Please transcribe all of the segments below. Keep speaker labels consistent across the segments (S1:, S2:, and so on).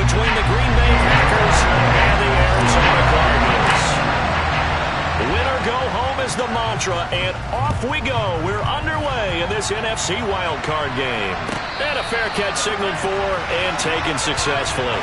S1: between the Green Bay Packers and the Arizona Cardinals. Winner go home is the mantra, and off we go. We're underway in this NFC wildcard game. And a fair catch signaled for and taken successfully.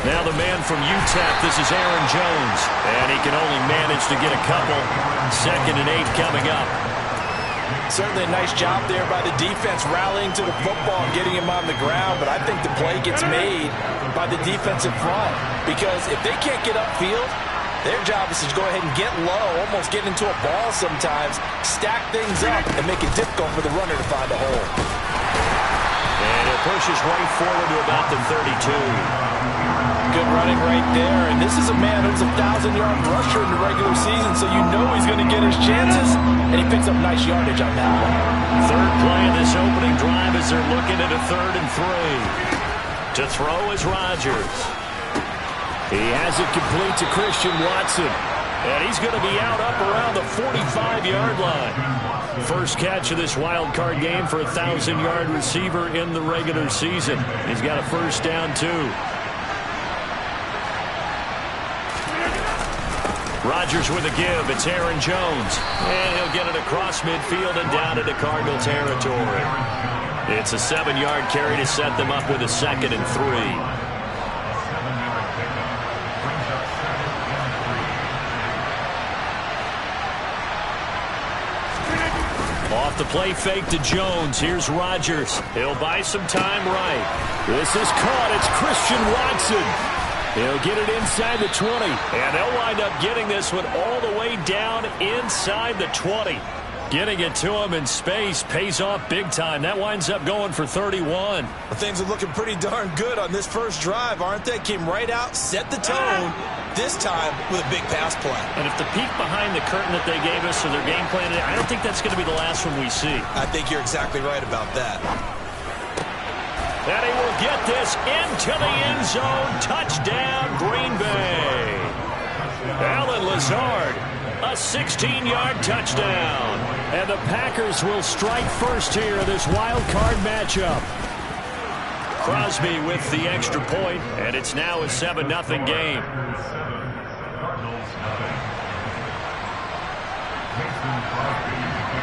S2: Now the man from UTEP, this is Aaron Jones. And he can only manage to get a couple. 2nd and 8 coming up.
S3: Certainly a nice job there by the defense rallying to the football and getting him on the ground. But I think the play gets made by the defensive front. Because if they can't get upfield, their job is to go ahead and get low, almost get into a ball sometimes, stack things up, and make it difficult for the runner to find a hole.
S1: And it pushes right forward to about the 32.
S3: Good running right there, and this is a man who's a 1,000-yard rusher in the regular season, so you know he's going to get his chances, and he picks up nice yardage on that one.
S1: Third play of this opening drive as they're looking at a 3rd and 3. To throw is Rodgers. He has it complete to Christian Watson, and he's going to be out up around the 45-yard line. First catch of this wild card game for a 1,000-yard receiver in the regular season. He's got a first down, too. Rodgers with a give. It's Aaron Jones. And he'll get it across midfield and down into Cardinal territory. It's a 7-yard carry to set them up with a 2nd and 3. Off the play fake to Jones. Here's Rodgers. He'll buy some time right. This is caught. It's Christian Watson. He'll get it inside the 20. And they'll wind up getting this one all the way down inside the 20. Getting it to him in space pays off big time. That winds up going for 31.
S3: Well, things are looking pretty darn good on this first drive, aren't they? Came right out, set the tone, this time with a big pass play.
S1: And if the peek behind the curtain that they gave us or their game plan, I don't think that's going to be the last one we see.
S3: I think you're exactly right about that.
S1: And he will get this into the end zone. Touchdown, Green Bay. Alan Lazard, a 16-yard touchdown. And the Packers will strike first here in this wild card matchup. Crosby with the extra point, and it's now a 7-0 game.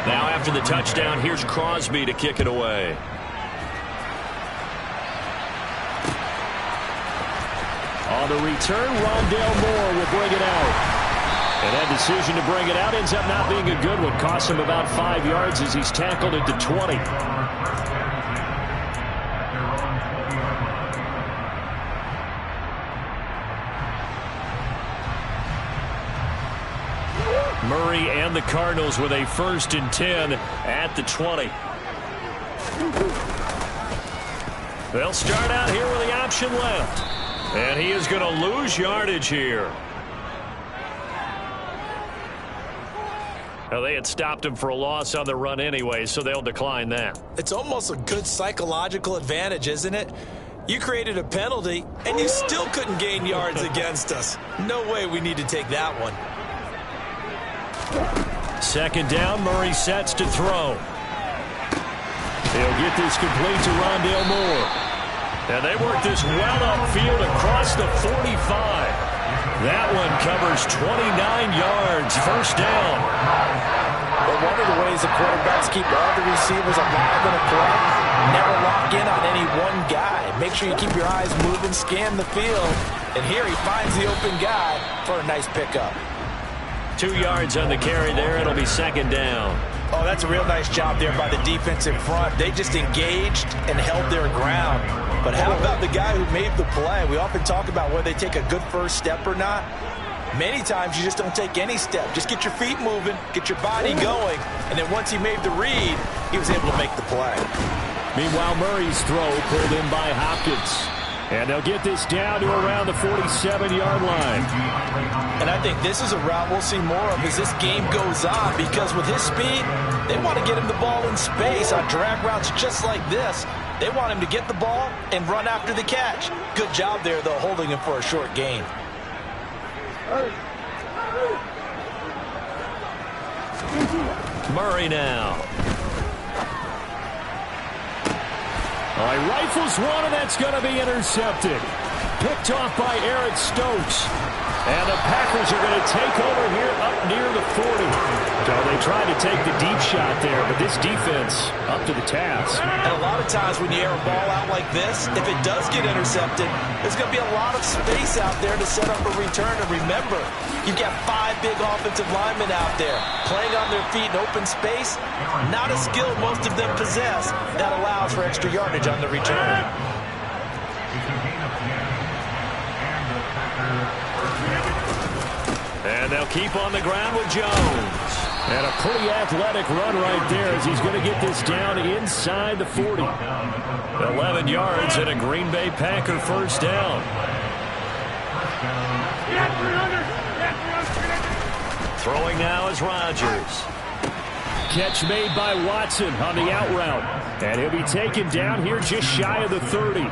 S1: Now after the touchdown, here's Crosby to kick it away. On the return, Rondale Moore will bring it out. And that decision to bring it out ends up not being a good one. Costs him about 5 yards as he's tackled at the 20. Murray and the Cardinals with a 1st and 10 at the 20. They'll start out here with the option left. And he is going to lose yardage here. Now, they had stopped him for a loss on the run anyway, so they'll decline that.
S3: It's almost a good psychological advantage, isn't it? You created a penalty, and you still couldn't gain yards against us. No way we need to take that one.
S1: 2nd down, Murray sets to throw. He'll get this complete to Rondale Moore. And they work this well upfield across the 45. That one covers 29 yards. First down.
S3: Well, one of the ways the quarterbacks keep all the receivers alive in a play, never lock in on any one guy. Make sure you keep your eyes moving, scan the field. And here he finds the open guy for a nice pickup.
S1: 2 yards on the carry there. It'll be 2nd down.
S3: Oh, that's a real nice job there by the defensive front. They just engaged and held their ground. But how about the guy who made the play? We often talk about whether they take a good first step or not. Many times you just don't take any step. Just get your feet moving, get your body going, and then once he made the read, he was able to make the play.
S1: Meanwhile, Murray's throw pulled in by Hopkins. And they'll get this down to around the 47-yard line.
S3: And I think this is a route we'll see more of as this game goes on, because with his speed, they want to get him the ball in space on drag routes just like this. They want him to get the ball and run after the catch. Good job there, though, holding him for a short gain.
S1: Murray now. All right, rifles one, and that's going to be intercepted. Picked off by Eric Stokes. And the Packers are going to take over here up near the 40. So they tried to take the deep shot there, but this defense up to the task.
S3: And a lot of times when you air a ball out like this, if it does get intercepted, there's going to be a lot of space out there to set up a return. And remember, you've got 5 big offensive linemen out there playing on their feet in open space. Not a skill most of them possess that allows for extra yardage on the return.
S1: And they'll keep on the ground with Jones. And a pretty athletic run right there as he's going to get this down inside the 40. 11 yards and a Green Bay Packer first down. Throwing now is Rodgers. Catch made by Watson on the out route. And he'll be taken down here just shy of the 30.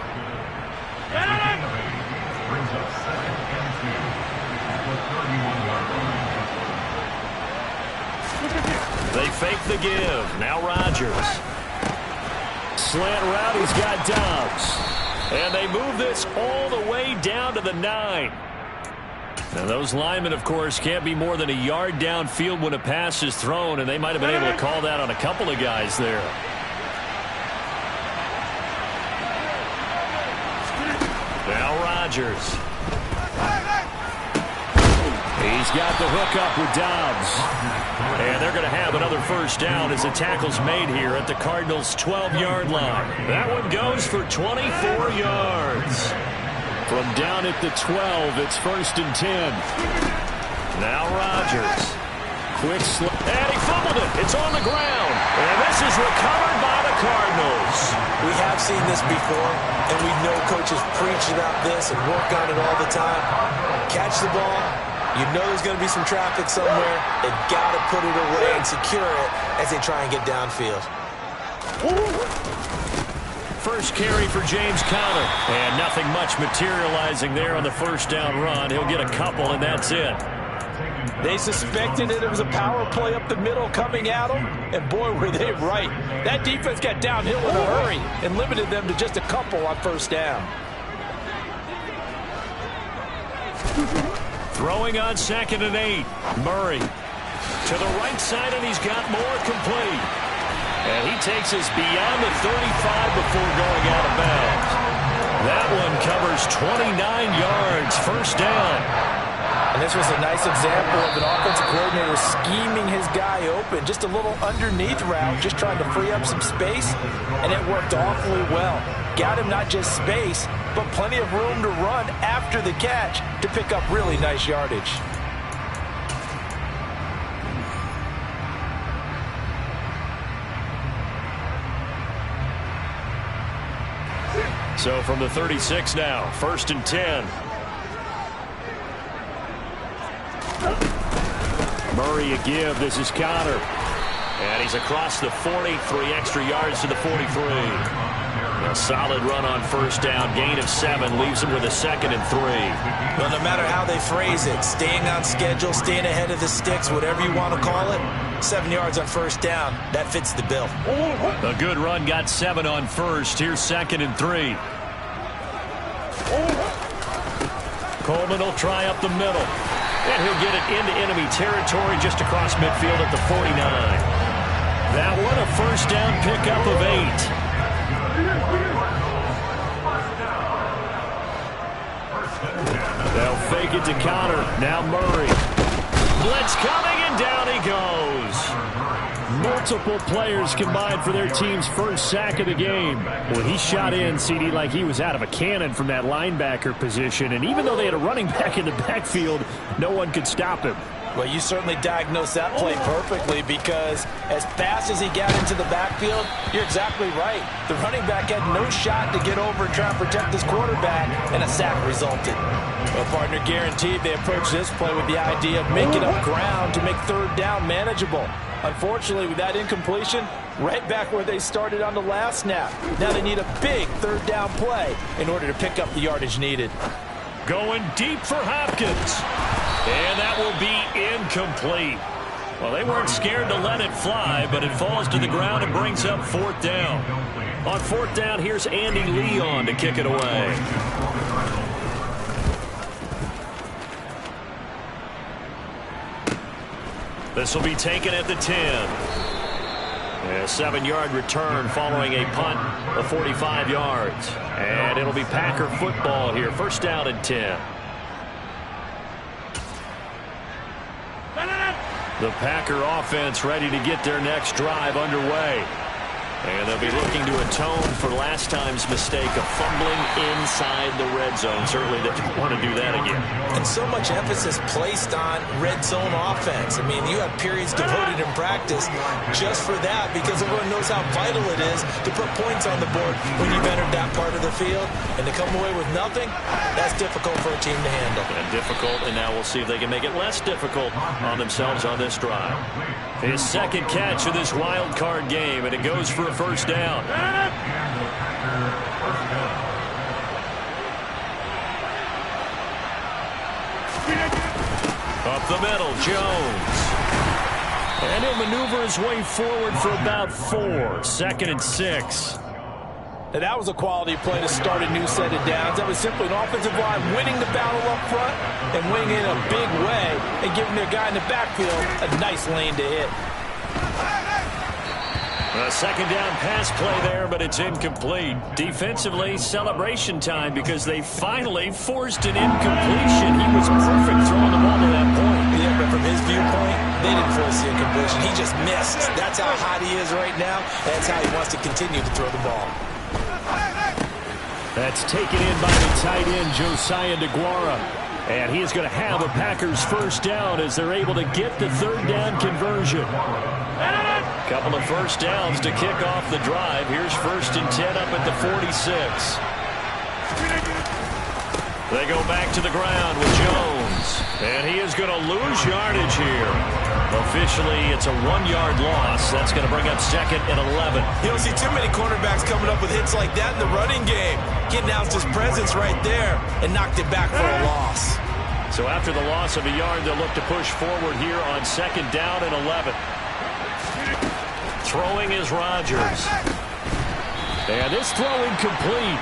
S1: They fake the give. Now Rodgers. Slant route, he's got Dobbs. And they move this all the way down to the 9. Now those linemen, of course, can't be more than a yard downfield when a pass is thrown, and they might have been able to call that on a couple of guys there. Now Rodgers. He's got the hook up with Dobbs. And they're going to have another first down as the tackle's made here at the Cardinals' 12-yard line. That one goes for 24 yards. From down at the 12, it's 1st and 10. Now Rodgers. Quick slip. And he fumbled it. It's on the ground. And this is recovered by the Cardinals.
S3: We have seen this before, and we know coaches preach about this and work on it all the time. Catch the ball. You know there's going to be some traffic somewhere. They've got to put it away and secure it as they try and get downfield.
S1: First carry for James Conner. And nothing much materializing there on the first down run. He'll get a couple, and that's it.
S3: They suspected it was a power play up the middle coming at them, and boy, were they right. That defense got downhill in a hurry and limited them to just a couple on first down.
S1: Throwing on 2nd and 8. Murray to the right side, and he's got more complete. And he takes us beyond the 35 before going out of bounds. That one covers 29 yards, first down.
S3: And this was a nice example of an offensive coordinator scheming his guy open. Just a little underneath route, just trying to free up some space, and it worked awfully well. Got him not just space, but plenty of room to run after the catch to pick up really nice yardage.
S1: So from the 36 now, 1st and 10. Murray a give. This is Conner. And he's across the 40, 3 extra yards to the 43. A solid run on first down. Gain of 7 leaves him with a 2nd and 3.
S3: Well, no matter how they phrase it, staying on schedule, staying ahead of the sticks, whatever you want to call it, 7 yards on first down, that fits the bill.
S1: A good run, got 7 on first. Here's 2nd and 3. Coleman will try up the middle. And he'll get it into enemy territory just across midfield at the 49. That one a first down pickup of 8. They'll fake it to Conner. Now Murray. Blitz coming, and down he goes. Multiple players combined for their team's first sack of the game. Well, he shot in, CD, like he was out of a cannon from that linebacker position. And even though they had a running back in the backfield, no one could stop him.
S3: Well, you certainly diagnosed that play perfectly, because as fast as he got into the backfield, you're exactly right. The running back had no shot to get over and try and protect his quarterback, and a sack resulted. Well, partner, guaranteed they approached this play with the idea of making up ground to make third down manageable. Unfortunately, with that incompletion, right back where they started on the last snap. Now they need a big third down play in order to pick up the yardage needed.
S1: Going deep for Hopkins. And that will be incomplete. Well, they weren't scared to let it fly, but it falls to the ground and brings up fourth down. On fourth down, here's Andy Leon to kick it away. This will be taken at the 10. A 7-yard return following a punt of 45 yards. And it'll be Packer football here. First down and 10. The Packer offense ready to get their next drive underway. And they'll be looking to atone for last time's mistake of fumbling inside the red zone. Certainly they don't want to do that again.
S3: And so much emphasis placed on red zone offense. I mean, you have periods devoted in practice just for that, because everyone knows how vital it is to put points on the board when you've entered that part of the field. And to come away with nothing, that's difficult for a team to handle.
S1: And difficult, and now we'll see if they can make it less difficult on themselves on this drive. His second catch of this wild card game, and it goes for a first down. Up the middle, Jones. And he'll maneuver his way forward for about 4. Second and 6.
S3: Now, that was a quality play to start a new set of downs. That was simply an offensive line winning the battle up front and winning in a big way and giving their guy in the backfield a nice lane to hit.
S1: A second down pass play there, but it's incomplete. Defensively, celebration time, because they finally forced an incompletion. He was perfect throwing the ball to that point.
S3: Yeah, but from his viewpoint, they didn't force the incompletion. He just missed. That's how hot he is right now. That's how he wants to continue to throw the ball.
S1: That's taken in by the tight end, Josiah DeGuara. And he is going to have a Packers first down as they're able to get the third down conversion. Couple of first downs to kick off the drive. Here's first and 10 up at the 46. They go back to the ground with Jones. And he is going to lose yardage here. Officially, it's a 1-yard loss. That's going to bring up second and 11.
S3: You don't see too many quarterbacks coming up with hits like that in the running game. He announced his presence right there and knocked it back for a loss.
S1: So after the loss of a yard, they'll look to push forward here on second down and 11. Throwing is Rodgers. And this throw incomplete.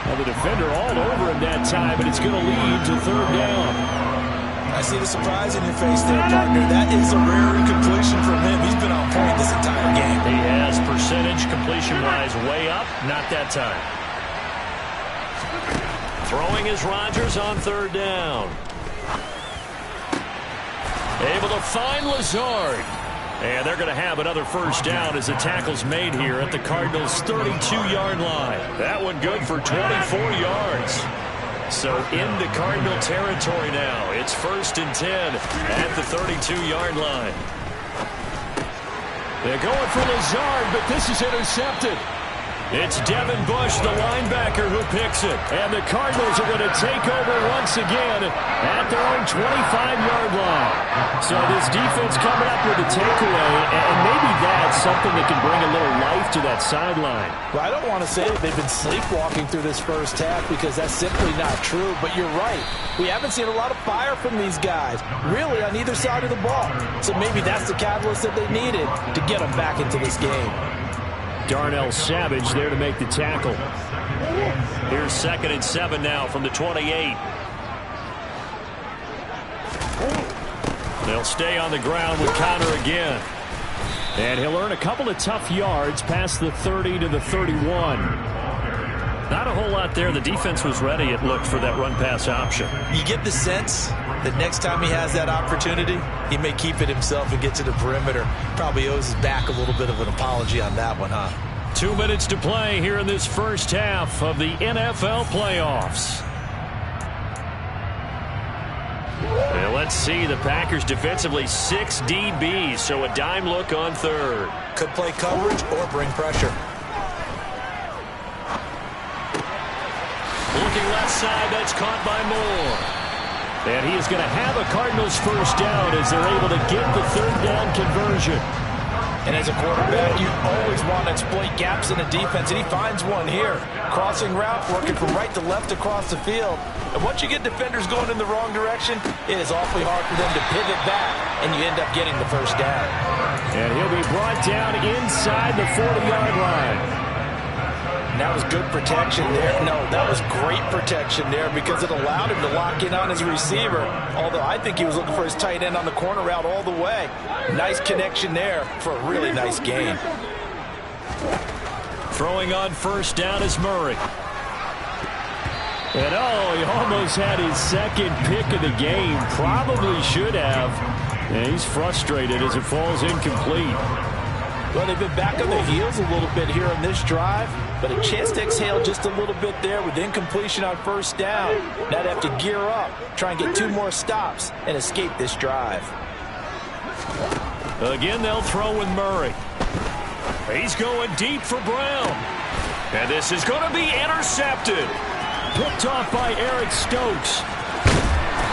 S1: Now the defender all over him that time, but it's going to lead to third down.
S3: I see the surprise in your face there, partner. That is a rare incompletion from him. He's been on point this entire game.
S1: He has percentage completion-wise way up. Not that time. Throwing is Rodgers on third down. Able to find Lazard. And they're going to have another first down as the tackle's made here at the Cardinals' 32-yard line. That one good for 24 yards. So into Cardinal territory now. It's first and 10 at the 32-yard line. They're going for Lazard, but this is intercepted. It's Devin Bush, the linebacker, who picks it. And the Cardinals are going to take over once again at their own 25-yard line. So this defense coming up with a takeaway, and maybe that's something that can bring a little life to that sideline.
S3: Well, I don't want to say they've been sleepwalking through this first half, because that's simply not true. But you're right. We haven't seen a lot of fire from these guys, really, on either side of the ball. So maybe that's the catalyst that they needed to get them back into this game.
S1: Darnell Savage there to make the tackle. Here's second and 7 now from the 28. They'll stay on the ground with Connor again. And he'll earn a couple of tough yards past the 30 to the 31. Not a whole lot there. The defense was ready, it looked, for that run-pass option.
S3: You get the sense that next time he has that opportunity, he may keep it himself and get to the perimeter. Probably owes his back a little bit of an apology on that one, huh?
S1: 2 minutes to play here in this first half of the NFL playoffs. And let's see, the Packers defensively 6 DBs, so a dime look on third.
S3: Could play coverage or bring pressure.
S1: Looking left side, that's caught by Moore. And he is going to have a Cardinals first down as they're able to get the third down conversion.
S3: And as a quarterback, you always want to exploit gaps in the defense, and he finds one here. Crossing route, working from right to left across the field. And once you get defenders going in the wrong direction, it is awfully hard for them to pivot back, and you end up getting the first down.
S1: And he'll be brought down inside the 40-yard line.
S3: And that was good protection there. No, that was great protection there because it allowed him to lock in on his receiver. Although I think he was looking for his tight end on the corner route all the way. Nice connection there for a really nice gain.
S1: Throwing on first down is Murray. And he almost had his second pick of the game. Probably should have. And he's frustrated as it falls incomplete.
S3: Well, they've been back on their heels a little bit here on this drive, but a chance to exhale just a little bit there with incompletion on first down. Now they have to gear up, try and get 2 more stops, and escape this drive.
S1: Again, they'll throw with Murray. He's going deep for Brown. And this is going to be intercepted. Picked off by Eric Stokes.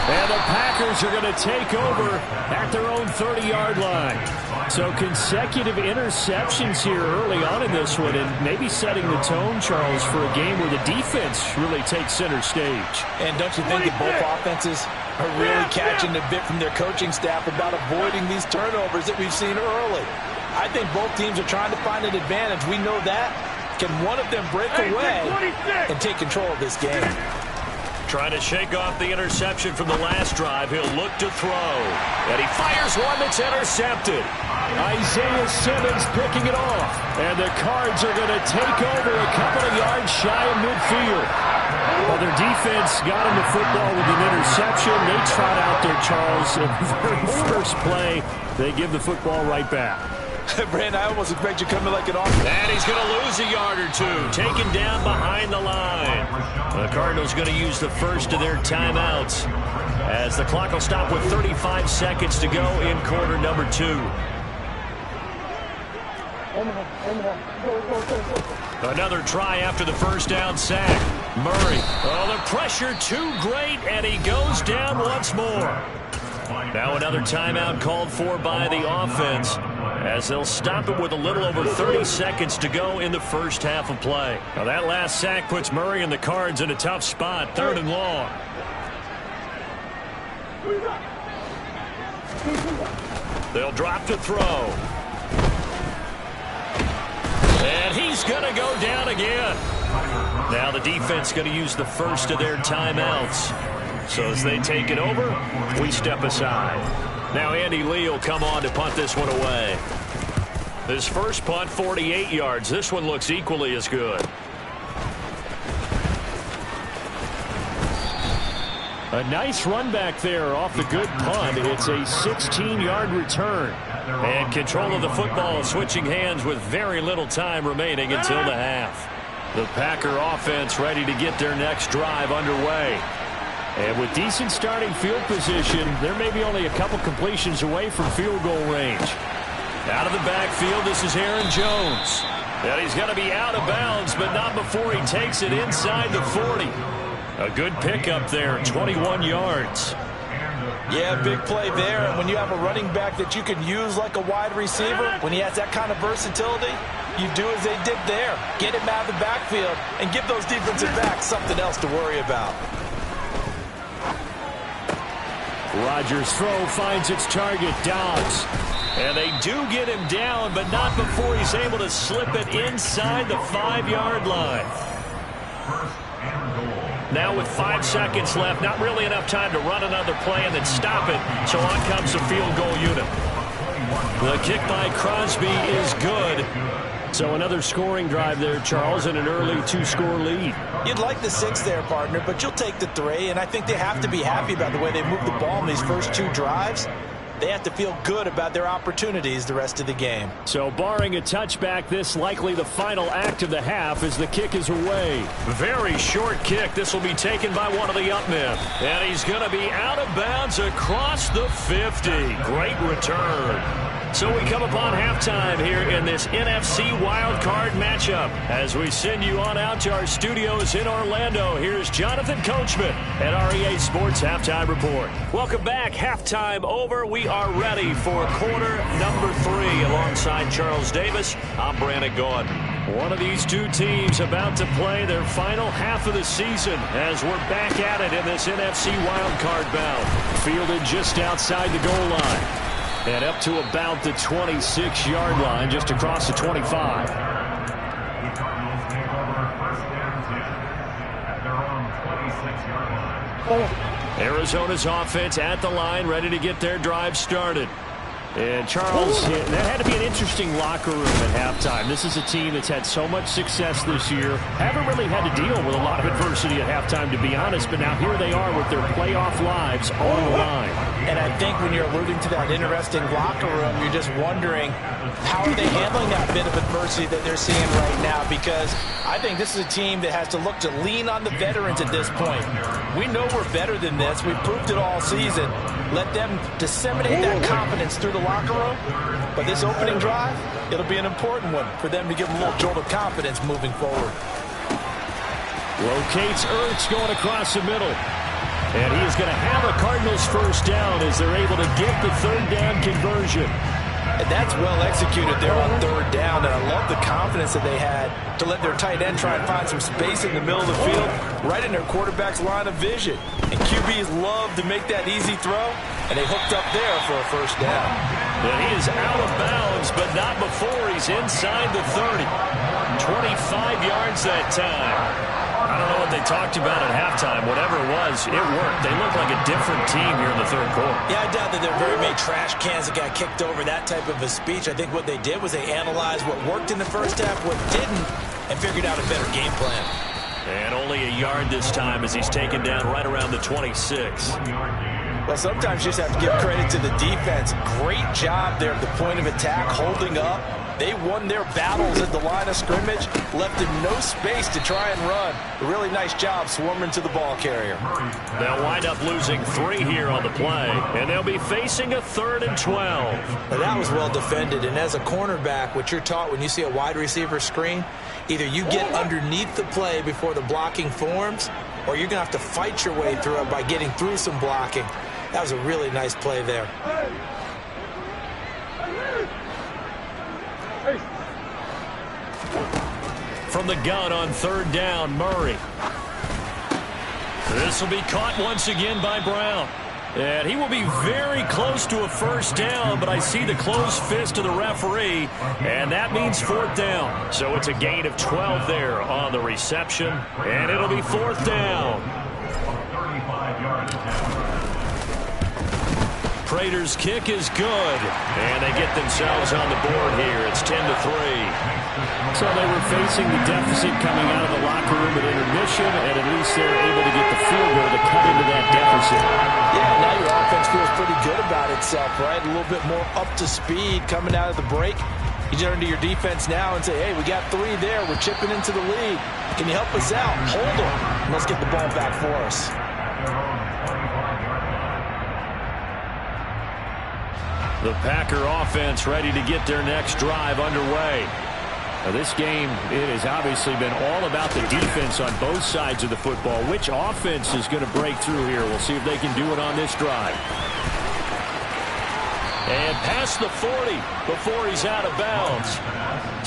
S1: And the Packers are going to take over at their own 30-yard line. So consecutive interceptions here early on in this one, and maybe setting the tone, Charles, for a game where the defense really takes center stage.
S3: And don't you think that both offenses are really catching a bit from their coaching staff about avoiding these turnovers that we've seen early? I think both teams are trying to find an advantage. We know that. Can one of them break away and take control of this game?
S1: Trying to shake off the interception from the last drive. He'll look to throw. And he fires one that's intercepted. Isaiah Simmons picking it off. And the Cards are going to take over a couple of yards shy of midfield. Well, their defense got him the football with an interception. They trot out there, Charles. In the very first play, they give the football right back.
S3: Brandon, I almost expect you coming like an offense.
S1: And he's going to lose a yard or two. Taken down behind the line. The Cardinals going to use the first of their timeouts as the clock will stop with 35 seconds to go in quarter number 2. Another try after the first down sack. Murray. Oh, the pressure too great, and he goes down once more. Now another timeout called for by the offense as they'll stop it with a little over 30 seconds to go in the first half of play. Now that last sack puts Murray and the Cards in a tough spot, 3rd and long. They'll drop to throw. And he's going to go down again. Now the defense going to use the first of their timeouts. So as they take it over, we step aside. Now Andy Lee will come on to punt this one away. His first punt, 48 yards. This one looks equally as good. A nice run back there off the good punt. It's a 16-yard return. And control of the football switching hands with very little time remaining until the half. The Packer offense ready to get their next drive underway. And with decent starting field position, there may be only a couple completions away from field goal range. Out of the backfield, this is Aaron Jones. And he's going to be out of bounds, but not before he takes it inside the 40. A good pickup there, 21 yards.
S3: Yeah, big play there. And when you have a running back that you can use like a wide receiver, when he has that kind of versatility, you do as they did there. Get him out of the backfield and give those defensive backs something else to worry about.
S1: Rodgers' throw finds its target, Dobbs. And they do get him down, but not before he's able to slip it inside the 5-yard line. Now with 5 seconds left, not really enough time to run another play and then stop it. So on comes the field goal unit. The kick by Crosby is good. So another scoring drive there, Charles, and an early 2-score lead.
S3: You'd like the 6 there, partner, but you'll take the 3, and I think they have to be happy about the way they moved the ball in these first 2 drives. they have to feel good about their opportunities the rest of the game.
S2: So barring a touchback, this likely the final act of the half as the kick is away.
S1: Very short kick. This will be taken by one of the up men. And he's going to be out of bounds across the 50. Great return. So we come upon halftime here in this NFC wildcard matchup. As we send you on out to our studios in Orlando, here's Jonathan Coachman at REA Sports Halftime Report. Welcome back. Halftime over. We are ready for quarter number 3. Alongside Charles Davis, I'm Brandon Gordon. One of these two teams about to play their final half of the season as we're back at it in this NFC wildcard bout. Fielded just outside the goal line. And up to about the 26-yard line, just across the 25. Arizona's offense at the line, ready to get their drive started. And Charles, that had to be an interesting locker room at halftime. This is a team that's had so much success this year. Haven't really had to deal with a lot of adversity at halftime, to be honest. But now here they are with their playoff lives on the line.
S3: And I think when you're alluding to that interesting locker room, you're just wondering how are they handling that bit of adversity that they're seeing right now, because I think this is a team that has to look to lean on the veterans at this point. We know we're better than this. We've proved it all season. Let them disseminate that confidence through the locker room. But this opening drive, it'll be an important one for them to give them a little jolt of confidence moving forward.
S2: Locates Ertz going across the middle. And he is going to have a Cardinals first down as they're able to get the third down conversion.
S3: And that's well executed there on third down. And I love the confidence that they had to let their tight end try and find some space in the middle of the field, right in their quarterback's line of vision. And QBs love to make that easy throw, and they hooked up there for a first down.
S1: And he is out of bounds, but not before he's inside the 30. 25 yards that time. I don't know what they talked about at halftime. Whatever it was, it worked. They look like a different team here in the third quarter.
S3: Yeah, I doubt that there are very many trash cans that got kicked over, that type of a speech. I think what they did was they analyzed what worked in the first half, what didn't, and figured out a better game plan.
S1: And only a yard this time as he's taken down right around the 26.
S3: Well, sometimes you just have to give credit to the defense. Great job there at the point of attack, holding up. They won their battles at the line of scrimmage, left them no space to try and run. A really nice job swarming to the ball carrier.
S1: They'll wind up losing 3 here on the play, and they'll be facing a 3rd and 12.
S3: Now, that was well defended, and as a cornerback, what you're taught when you see a wide receiver screen, either you get underneath the play before the blocking forms, or you're going to have to fight your way through it by getting through some blocking. That was a really nice play there.
S1: From the gun on third down, Murray. This will be caught once again by Brown. And he will be very close to a first down, but I see the closed fist of the referee, and that means 4th down. So it's a gain of 12 there on the reception, and it'll be 4th down. Prater's kick is good, and they get themselves on the board here. It's 10-3.
S2: So they were facing the deficit coming out of the locker room at intermission, and at least they're able to get the field goal to cut into that deficit.
S3: Yeah, now your offense feels pretty good about itself, right? A little bit more up to speed coming out of the break. You turn to your defense now and say, hey, we got 3 there. We're chipping into the lead. Can you help us out? Hold them. And let's get the ball back for us.
S1: The Packer offense ready to get their next drive underway.
S2: Now this game, it has obviously been all about the defense on both sides of the football. Which offense is going to break through here? We'll see if they can do it on this drive.
S1: And past the 40 before he's out of bounds.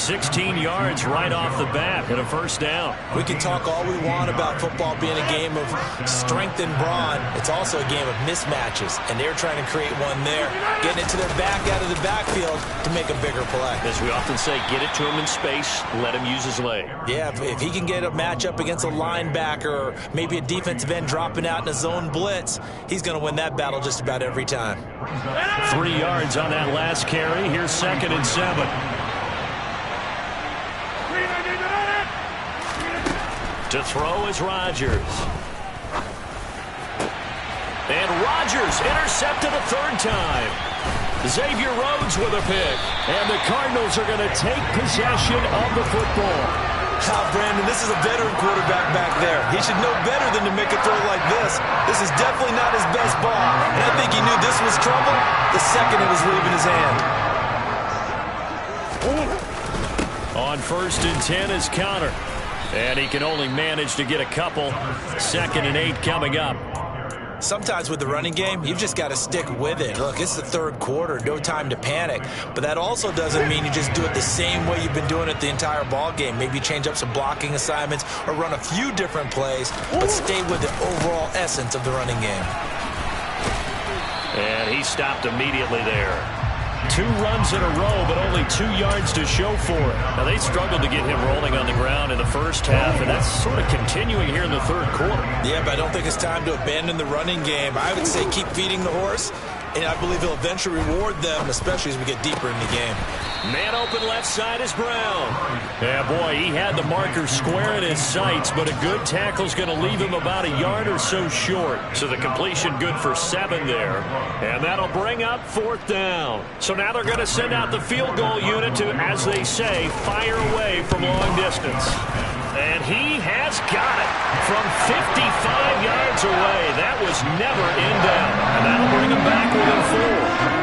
S1: 16 yards right off the bat and a first down.
S3: We can talk all we want about football being a game of strength and brawn. It's also a game of mismatches, and they're trying to create one there, getting it to their back out of the backfield to make a bigger play.
S1: As we often say, get it to him in space, let him use his leg.
S3: Yeah, if he can get a matchup against a linebacker or maybe a defensive end dropping out in a zone blitz, he's going to win that battle just about every time.
S1: 3 yards on that last carry. Here's 2nd and 7. To throw is Rodgers. And Rodgers intercepted a 3rd time. Xavier Rhodes with a pick.
S2: And the Cardinals are going to take possession of the football.
S3: Brandon, this is a veteran quarterback back there. He should know better than to make a throw like this. This is definitely not his best ball. And I think he knew this was trouble the second it was leaving his hand.
S1: On 1st and 10 is Connor. And he can only manage to get a couple. 2nd and 8 coming up.
S3: Sometimes with the running game, you've just got to stick with it. Look, it's the 3rd quarter, no time to panic. But that also doesn't mean you just do it the same way you've been doing it the entire ball game. Maybe change up some blocking assignments or run a few different plays, but stay with the overall essence of the running game.
S1: And he stopped immediately there. 2 runs in a row, but only 2 yards to show for it. Now, they struggled to get him rolling on the ground in the first half, and that's sort of continuing here in the 3rd quarter.
S3: Yeah, but I don't think it's time to abandon the running game. I would say keep feeding the horse, and I believe he'll eventually reward them, especially as we get deeper in the game.
S1: Man open left side is Brown. Yeah, boy, he had the marker square in his sights, but a good tackle's going to leave him about a yard or so short. So the completion good for 7 there. And that'll bring up 4th down. So now they're going to send out the field goal unit to, as they say, fire away from long distance. And he has got it from 55 yards away. That was never in doubt. And that'll bring him back within 4.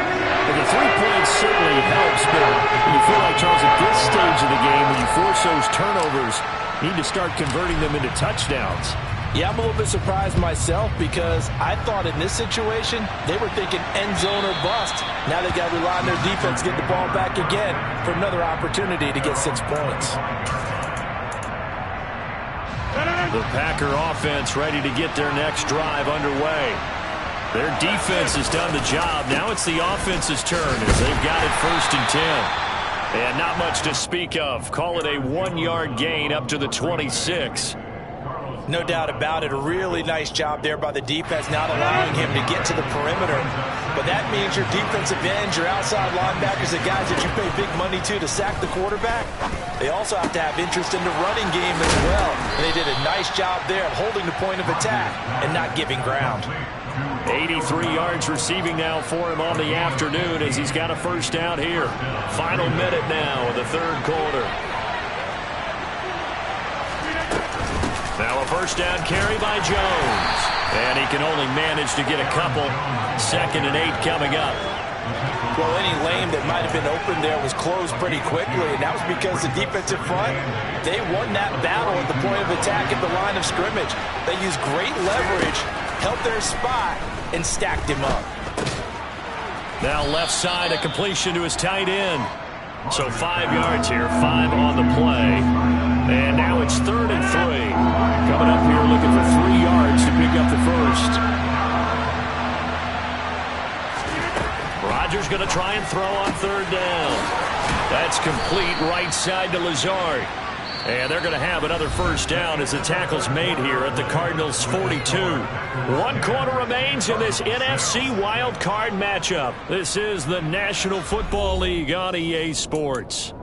S1: Well, the 3 points certainly helps, but you feel like, Charles, at this stage of the game, when you force those turnovers, you need to start converting them into touchdowns.
S3: Yeah, I'm a little bit surprised myself because I thought in this situation, they were thinking end zone or bust. Now they got to rely on their defense to get the ball back again for another opportunity to get 6 points.
S1: The Packer offense ready to get their next drive underway. Their defense has done the job. Now it's the offense's turn as they've got it 1st and 10. And not much to speak of. Call it a 1-yard gain up to the 26.
S3: No doubt about it. A really nice job there by the defense, not allowing him to get to the perimeter. But that means your defensive ends, your outside linebackers, the guys that you pay big money to sack the quarterback, they also have to have interest in the running game as well. And they did a nice job there of holding the point of attack and not giving ground.
S1: 83 yards receiving now for him on the afternoon as he's got a 1st down here. Final minute now of the 3rd quarter. Now a 1st down carry by Jones. And he can only manage to get a couple. 2nd and 8 coming up.
S3: Well, any lane that might have been open there was closed pretty quickly, and that was because the defensive front, they won that battle at the point of attack at the line of scrimmage. They used great leverage, held their spot, and stacked him up.
S1: Now left side, a completion to his tight end. So 5 yards here, 5 on the play. And now it's 3rd and 3. Coming up here looking for 3 yards to pick up the 1st. Rodgers going to try and throw on 3rd down. That's complete right side to Lazard. And they're going to have another 1st down as the tackle's made here at the Cardinals' 42. 1 quarter remains in this NFC wild card matchup. This is the National Football League on EA Sports.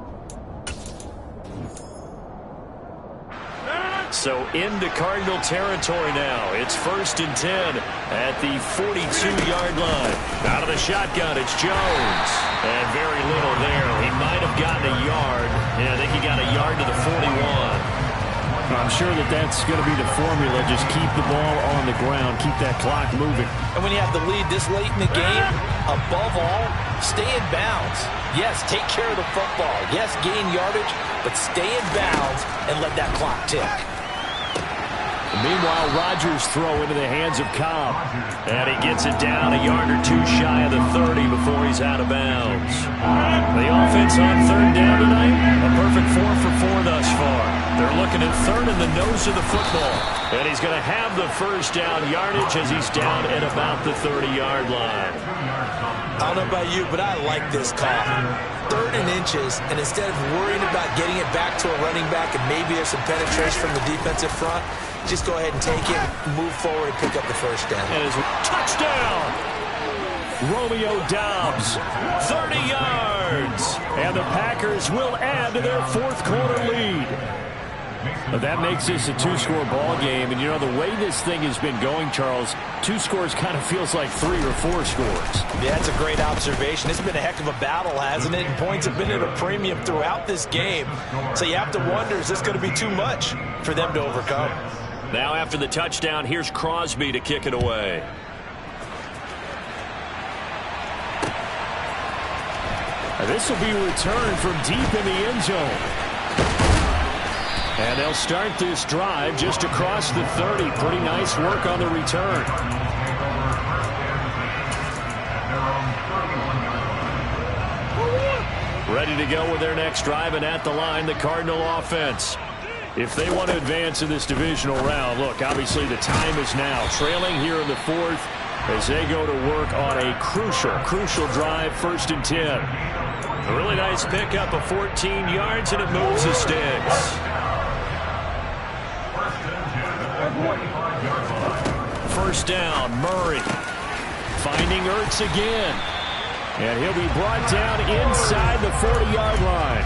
S1: So into Cardinal territory now. It's 1st and 10 at the 42-yard line. Out of the shotgun, it's Jones. And very little there. He might have gotten a yard. Yeah, I think he got a yard to the 41.
S2: I'm sure that's going to be the formula. Just keep the ball on the ground. Keep that clock moving.
S3: And when you have the lead this late in the game, above all, stay in bounds. Yes, take care of the football. Yes, gain yardage, but stay in bounds and let that clock tick.
S1: Meanwhile, Rodgers throw into the hands of Cobb. And he gets it down a yard or 2 shy of the 30 before he's out of bounds. The offense on 3rd down tonight, a perfect 4 for 4 thus far. They're looking at 3rd in the nose of the football. And he's going to have the 1st down yardage as he's down at about the 30-yard line.
S3: I don't know about you, but I like this call. 3rd and inches, and instead of worrying about getting it back to a running back and maybe there's some penetration from the defensive front, just go ahead and take it, move forward, and pick up the 1st down.
S1: And it's touchdown! Romeo Doubs, 30 yards. And the Packers will add to their 4th quarter lead.
S2: But that makes this a two-score ball game. And, you know, the way this thing has been going, Charles, 2 scores kind of feels like 3 or 4 scores.
S3: Yeah, that's a great observation. It's been a heck of a battle, hasn't it? And points have been at a premium throughout this game. So you have to wonder, is this going to be too much for them to overcome?
S1: Now after the touchdown, here's Crosby to kick it away.
S2: This will be returned from deep in the end zone. And they'll start this drive just across the 30. Pretty nice work on the return. Ready to go with their next drive, and at the line, the Cardinal offense. If they want to advance in this divisional round, look, obviously the time is now. Trailing here in the 4th as they go to work on a crucial drive, 1st and 10.
S1: A really nice pickup of 14 yards, and it moves the sticks. First down, Murray. Finding Ertz again.
S2: And he'll be brought down inside the 40-yard line.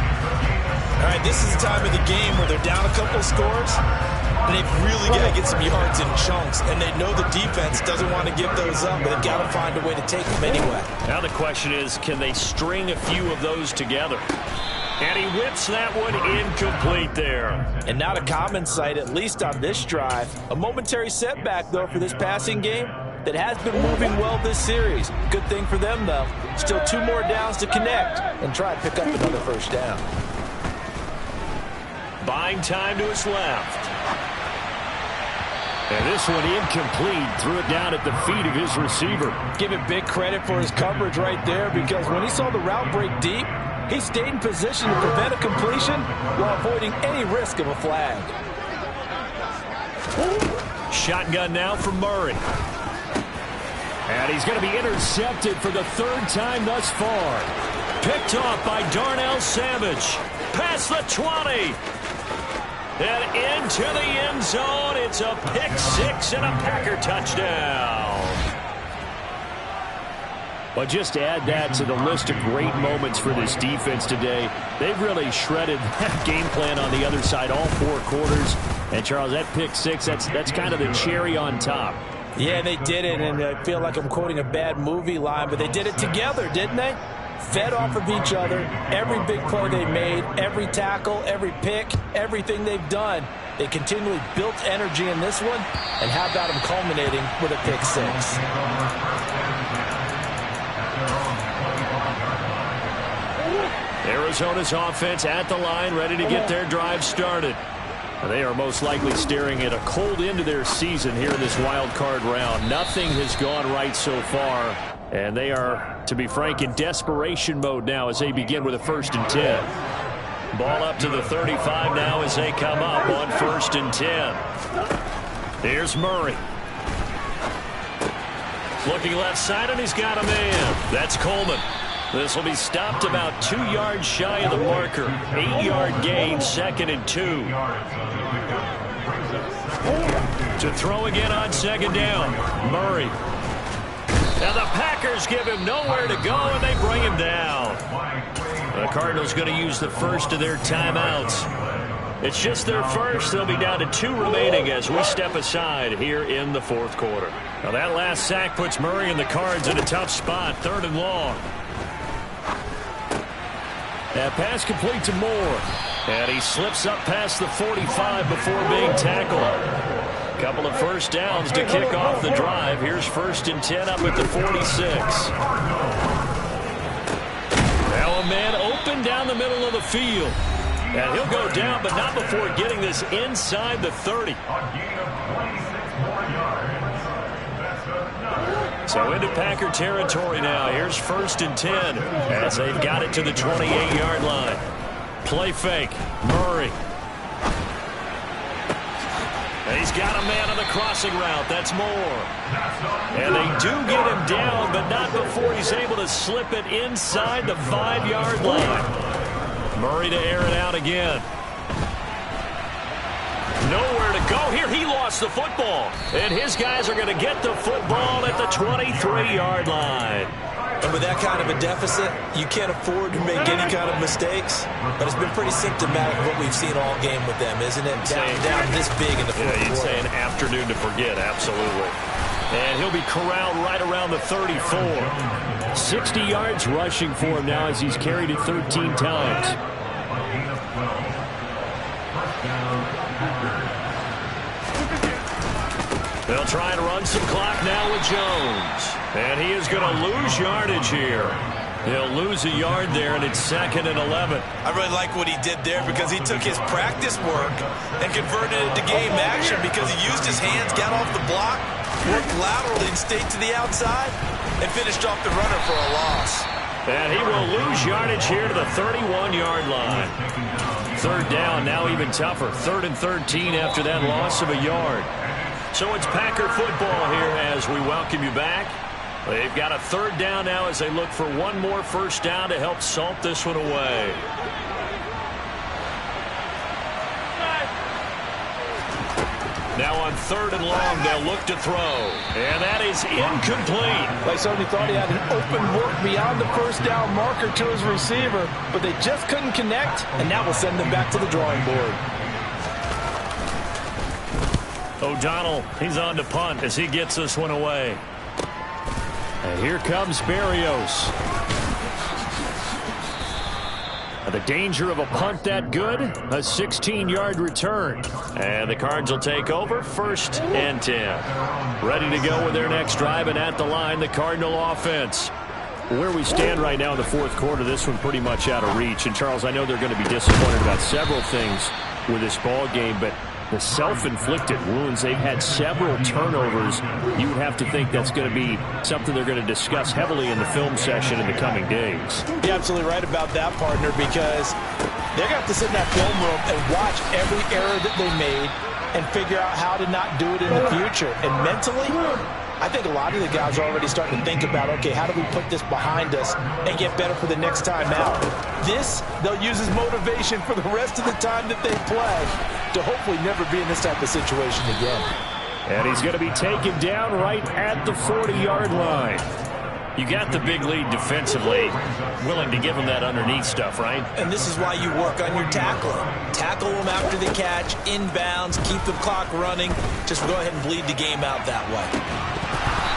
S3: All right, this is the time of the game where they're down a couple of scores, and they've really got to get some yards in chunks, and they know the defense doesn't want to give those up, but they've got to find a way to take them anyway.
S1: Now the question is, can they string a few of those together? And he whips that one incomplete there.
S3: And not a common sight, at least on this drive. A momentary setback, though, for this passing game that has been moving well this series. Good thing for them, though. Still 2 more downs to connect and try to pick up another first down.
S1: Buying time to his left.
S2: And this one incomplete. Threw it down at the feet of his receiver.
S3: Give him big credit for his coverage right there, because when he saw the route break deep, he stayed in position to prevent a completion while avoiding any risk of a flag.
S1: Shotgun now from Murray.
S2: And he's going to be intercepted for the 3rd time thus far.
S1: Picked off by Darnell Savage. Past the 20. And into the end zone. It's a pick-6 and a Packer touchdown.
S2: But just to add that to the list of great moments for this defense today, they've really shredded that game plan on the other side all 4 quarters. And, Charles, that pick-6, that's kind of the cherry on top.
S3: Yeah, they did it, and I feel like I'm quoting a bad movie line, but they did it together, didn't they? Fed off of each other, every big play they made, every tackle, every pick, everything they've done. They continually built energy in this one, and how about them culminating with a pick-6?
S1: Arizona's offense at the line, ready to get their drive started. They are most likely staring at a cold end to their season here in this wild card round. Nothing has gone right so far, and they are, to be frank, in desperation mode now as they begin with a 1st and 10. Ball up to the 35 now as they come up on 1st and 10. Here's Murray. Looking left side, and he's got a man. That's Coleman. This will be stopped about 2 yards shy of the marker. 8-yard gain, 2nd and 2. To throw again on 2nd down. Murray. Now the Packers give him nowhere to go, and they bring him down. The Cardinals going to use the first of their timeouts. It's just their first. They'll be down to 2 remaining as we step aside here in the 4th quarter. Now that last sack puts Murray and the Cards in a tough spot. 3rd and long. That pass complete to Moore. And he slips up past the 45 before being tackled. A couple of first downs to kick off the drive. Here's 1st and 10 up at the 46. Now a man open down the middle of the field. And he'll go down, but not before getting this inside the 30. So into Packer territory now. Here's 1st and 10 as they've got it to the 28-yard line. Play fake. Murray. And he's got a man on the crossing route. That's Moore. And they do get him down, but not before he's able to slip it inside the 5-yard line. Murray to air it out again. Nowhere to go here. He lost the football. And his guys are going to get the football at the 23-yard line.
S3: And with that kind of a deficit, you can't afford to make any kind of mistakes. But it's been pretty symptomatic of what we've seen all game with them, isn't it? Down this big in the fourth quarter.
S2: You'd say an afternoon to forget, absolutely. And he'll be corralled right around the 34. 60 yards rushing for him now as he's carried it 13 times. They'll try and run some clock now with Jones. And he is going to lose yardage here. He'll lose a yard there, and it's 2nd and 11.
S3: I really like what he did there because he took his practice work and converted it to game action because he used his hands, got off the block, worked laterally and stayed to the outside, and finished off the runner for a loss.
S2: And he will lose yardage here to the 31-yard line. 3rd down, now even tougher. 3rd and 13 after that loss of a yard. So it's Packer football here as we welcome you back. They've got a 3rd down now as they look for one more first down to help salt this one away. Now on 3rd and long, they'll look to throw. And that is incomplete.
S3: Like somebody thought he had an open look beyond the first down marker to his receiver, but they just couldn't connect, and that will send them back to the drawing board.
S2: O'Donnell, he's on to punt as he gets this one away. And here comes Berrios. The danger of a punt that good, a 16-yard return. And the Cards will take over 1st and 10. Ready to go with their next drive, and at the line, the Cardinal offense. Where we stand right now in the 4th quarter, this one pretty much out of reach. And Charles, I know they're going to be disappointed about several things with this ball game, but the self-inflicted wounds, they've had several turnovers. You would have to think that's going to be something they're going to discuss heavily in the film session in the coming days.
S3: You're absolutely right about that, partner, because they're going to have to sit in that film room and watch every error that they made and figure out how to not do it in the future. And mentally, I think a lot of the guys are already starting to think about, okay, how do we put this behind us and get better for the next time out? This, they'll use as motivation for the rest of the time that they play to hopefully never be in this type of situation again.
S2: And he's going to be taken down right at the 40-yard line. You got the big lead defensively, willing to give him that underneath stuff, right?
S3: And this is why you work on your tackling. Tackle them after the catch, inbounds, keep the clock running. Just go ahead and bleed the game out that way.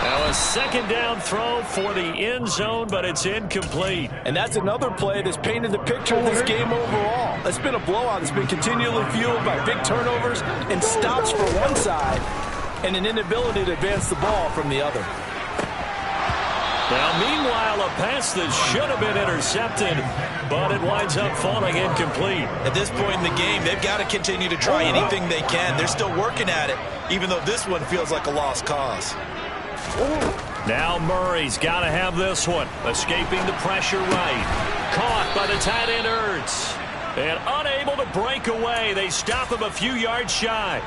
S2: Now a 2nd down throw for the end zone, but it's incomplete.
S3: And that's another play that's painted the picture of this game overall. It's been a blowout. It's been continually fueled by big turnovers and stops for one side and an inability to advance the ball from the other.
S2: Now, meanwhile, a pass that should have been intercepted, but it winds up falling incomplete.
S3: At this point in the game, they've got to continue to try anything they can. They're still working at it, even though this one feels like a lost cause.
S2: Now Murray's got to have this one. Escaping the pressure right. Caught by the tight end Ertz. And unable to break away. They stop him a few yards shy.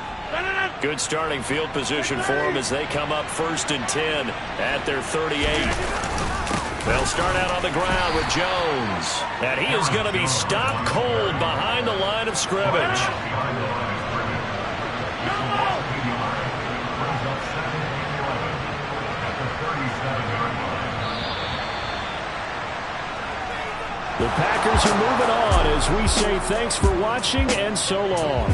S2: Good starting field position for them as they come up 1st and 10 at their 38. They'll start out on the ground with Jones. And he is going to be stopped cold behind the line of scrimmage. The Packers are moving on as we say thanks for watching and so long.